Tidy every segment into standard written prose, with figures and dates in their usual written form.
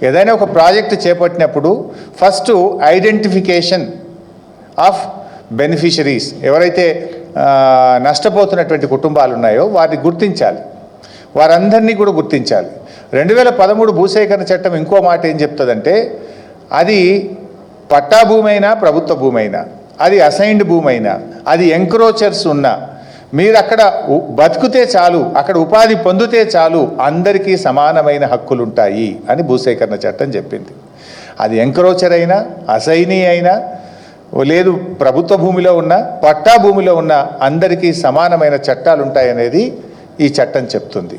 ఏదైనా ఒక ప్రాజెక్ట్ చేపట్టినప్పుడు ఫస్ట్ ఐడెంటిఫికేషన్ ఆఫ్ బెనిఫిషరీస్, ఎవరైతే నష్టపోతున్నటువంటి కుటుంబాలు ఉన్నాయో వారిని గుర్తించాలి, వారందరినీ కూడా గుర్తించాలి. 2013 భూసేకరణ చట్టం ఇంకో మాట ఏం చెప్తుందంటే, అది పట్టా భూమి అయినా ప్రభుత్వ భూమి అయినా, అది అసైన్డ్ భూమి అయినా, అది ఎంక్రోచర్స్ ఉన్నా, మీరు అక్కడ బతుకుతే చాలు, అక్కడ ఉపాధి పొందితే చాలు, అందరికీ సమానమైన హక్కులు ఉంటాయి అని భూసేకరణ చట్టం చెప్పింది. అది ఎంక్రోచర్ అయినా, అసైనీ అయినా, లేదు ప్రభుత్వ భూమిలో ఉన్న, పట్టా భూమిలో ఉన్న అందరికీ సమానమైన చట్టాలు ఉంటాయనేది ఈ చట్టం చెప్తుంది.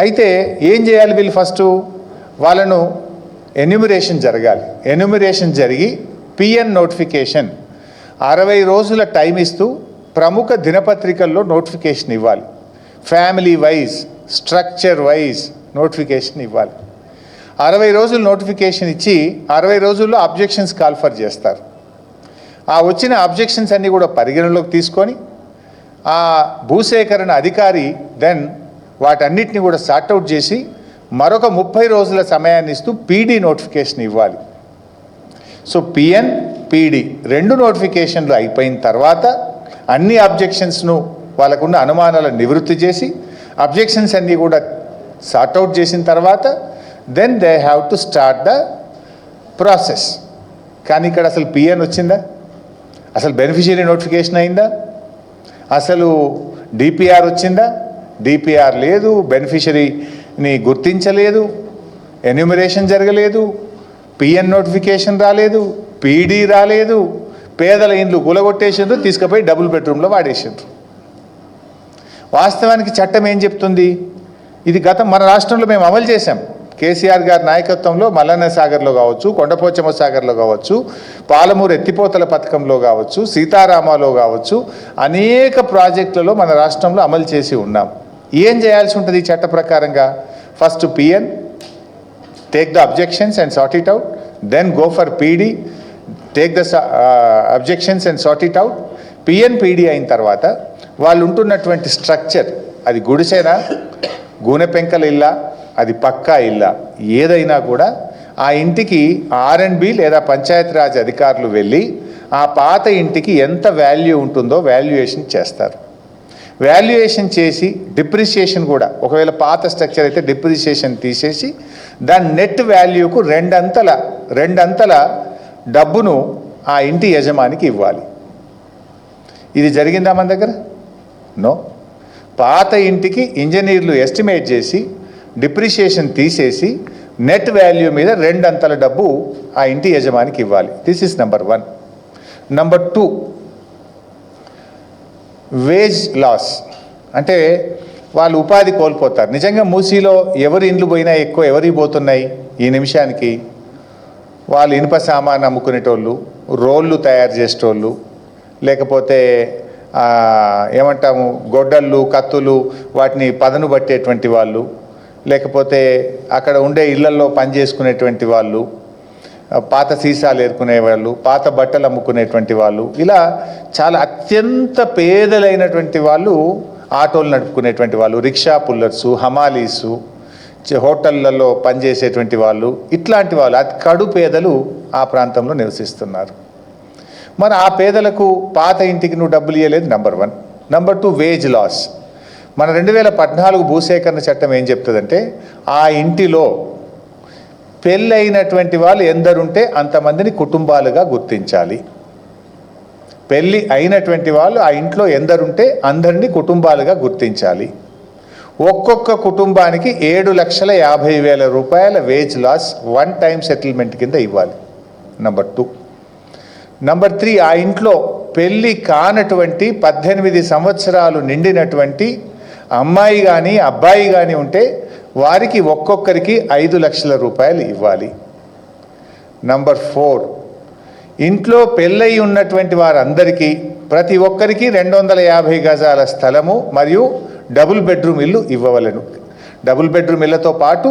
అయితే ఏం చేయాలి వీళ్ళు? ఫస్ట్ వాళ్ళను ఎన్యూమరేషన్ జరగాలి. ఎన్యూమరేషన్ జరిగి పిఎన్ నోటిఫికేషన్ 60 రోజుల టైం ఇస్తూ ప్రముఖ దినపత్రికల్లో నోటిఫికేషన్ ఇవ్వాలి. Family wise, structure wise notification ఇవ్వాలి. 60 రోజులు నోటిఫికేషన్ ఇచ్చి 60 రోజుల్లో అబ్జెక్షన్స్ కాల్ఫర్ చేస్తారు. ఆ వచ్చిన అబ్జెక్షన్స్ అన్నీ కూడా పరిగణలోకి తీసుకొని ఆ భూసేకరణ అధికారి దెన్ వాటన్నిటిని కూడా సార్ట్అవుట్ చేసి మరొక 30 రోజుల సమయాన్ని ఇస్తూ పీడీ నోటిఫికేషన్ ఇవ్వాలి. సో పిఎన్, పీడీ 2 నోటిఫికేషన్లు అయిపోయిన తర్వాత అన్ని అబ్జెక్షన్స్ను, వాళ్ళకున్న అనుమానాలను నివృత్తి చేసి అబ్జెక్షన్స్ అన్నీ కూడా సార్ట్అవుట్ చేసిన తర్వాత then they have to start the process. కానీ ఇక్కడ అసలు పిఎన్ వచ్చిందా? అసలు బెనిఫిషియరీ నోటిఫికేషన్ అయిందా? అసలు డిపిఆర్ వచ్చిందా? డిపిఆర్ లేదు, బెనిఫిషరీని గుర్తించలేదు, ఎన్యూమరేషన్ జరగలేదు, పిఎన్ నోటిఫికేషన్ రాలేదు, పీడీ రాలేదు, పేదల ఇండ్లు కూలగొట్టేసిండ్రు, తీసుకుపోయి డబుల్ బెడ్రూమ్లో వాడేసిండ్రు. వాస్తవానికి చట్టం ఏం చెప్తుంది? ఇది మన రాష్ట్రంలో మేము అమలు చేశాం. కేసీఆర్ గారి నాయకత్వంలో మల్లన్న సాగర్లో కావచ్చు, కొండపోచమ్మ సాగర్లో కావచ్చు, పాలమూరు ఎత్తిపోతల పథకంలో కావచ్చు, సీతారామాలో కావచ్చు, అనేక ప్రాజెక్టులలో మన రాష్ట్రంలో అమలు చేసి ఉన్నాం. ఏం చేయాల్సి ఉంటుంది ఈ చట్ట ప్రకారంగా? First PN, take the objections and sort it out, then go for PD, take the objections and sort it out. PN, PD అయిన తర్వాత వాళ్ళు ఉంటున్నటువంటి స్ట్రక్చర్, అది గుడిసెనా, గూనె పెంకల ఇల్లా, అది పక్కా ఇల్లా, ఏదైనా కూడా ఆ ఇంటికి R&B లేదా పంచాయతీరాజ్ అధికారులు వెళ్ళి ఆ పాత ఇంటికి ఎంత వాల్యూ ఉంటుందో వాల్యుయేషన్ చేస్తారు. వాల్యుయేషన్ చేసి డిప్రిసియేషన్ కూడా, ఒకవేళ పాత స్ట్రక్చర్ అయితే డిప్రిసియేషన్ తీసేసి దాని నెట్ వాల్యూకు రెండంతల డబ్బును ఆ ఇంటి యజమానికి ఇవ్వాలి. ఇది జరిగిందా మన దగ్గర? నో. పాత ఇంటికి ఇంజనీర్లు ఎస్టిమేట్ చేసి డిప్రిషియేషన్ తీసేసి నెట్ వాల్యూ మీద రెండంతల డబ్బు ఆ ఇంటి యజమానికి ఇవ్వాలి. This is number 1. Number 2, wage loss. అంటే వాళ్ళు ఉపాధి కోల్పోతారు. నిజంగా మూసీలో ఎవరి ఇండ్లు పోయినా ఎక్కువ ఎవరికి పోతున్నాయి ఈ నిమిషానికి? వాళ్ళు ఇనుప సామాన్ అమ్ముకునేటోళ్ళు, రోళ్ళు తయారు చేసేటోళ్ళు, లేకపోతే ఏమంటాము గొడ్డళ్ళు, కత్తులు, వాటిని పదను పట్టేటువంటి వాళ్ళు, లేకపోతే అక్కడ ఉండే ఇళ్లల్లో పనిచేసుకునేటువంటి వాళ్ళు, పాత సీసాలు ఏరుకునే వాళ్ళు, పాత బట్టలు అమ్ముకునేటువంటి వాళ్ళు, ఇలా చాలా అత్యంత పేదలైనటువంటి వాళ్ళు, ఆటోలు నడుపుకునేటువంటి వాళ్ళు, రిక్షా పుల్లర్సు, హమాలీసు, హోటళ్లలో పనిచేసేటువంటి వాళ్ళు, ఇట్లాంటి వాళ్ళు అతి కడు పేదలు ఆ ప్రాంతంలో నివసిస్తున్నారు. మరి ఆ పేదలకు పాత ఇంటికి నువ్వు డబ్బులు ఇవ్వలేదు, నెంబర్ 1. Number 2, wage loss. మన 2014 భూసేకరణ చట్టం ఏం చెప్తుందంటే, ఆ ఇంటిలో పెళ్ళైనటువంటి వాళ్ళు ఎందరుంటే అంతమందిని కుటుంబాలుగా గుర్తించాలి. పెళ్ళి అయినటువంటి వాళ్ళు ఆ ఇంట్లో ఎందరుంటే అందరినీ కుటుంబాలుగా గుర్తించాలి. ఒక్కొక్క కుటుంబానికి 7,50,000 రూపాయల వేజ్ లాస్ 1 టైం సెటిల్మెంట్ కింద ఇవ్వాలి. నెంబర్ 2. నెంబర్ 3, ఆ ఇంట్లో పెళ్ళి కానటువంటి 18 సంవత్సరాలు నిండినటువంటి అమ్మాయి కానీ అబ్బాయి కానీ ఉంటే వారికి ఒక్కొక్కరికి 5 లక్షల రూపాయలు ఇవ్వాలి. నంబర్ 4, ఇంట్లో పెళ్ళయి ఉన్నటువంటి వారందరికీ ప్రతి ఒక్కరికి 250 గజాల స్థలము మరియు డబుల్ బెడ్రూమ్ ఇల్లు ఇవ్వవలను. డబుల్ బెడ్రూమ్ ఇళ్లతో పాటు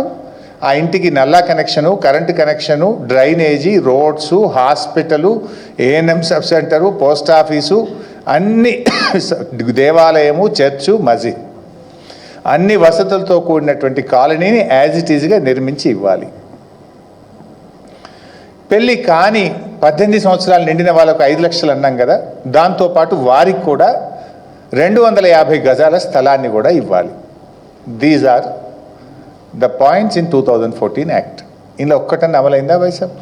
ఆ ఇంటికి నల్లా connection, current connection, drainage, roads, hospital, ANM sub centre, post office, అన్ని దేవాలయము, చర్చు, మసీద్, అన్ని వసతులతో కూడినటువంటి కాలనీని యాజ్ ఇట్ ఈజ్గా నిర్మించి ఇవ్వాలి. పెళ్ళి కాని 18 సంవత్సరాలు నిండిన వాళ్ళకు 5 లక్షలు అన్నాం కదా, దాంతోపాటు వారికి కూడా 250 గజాల స్థలాన్ని కూడా ఇవ్వాలి. These are the points in 2014 act. ఇందులో ఒక్కటన్నా అమలైందా వైసాబ్?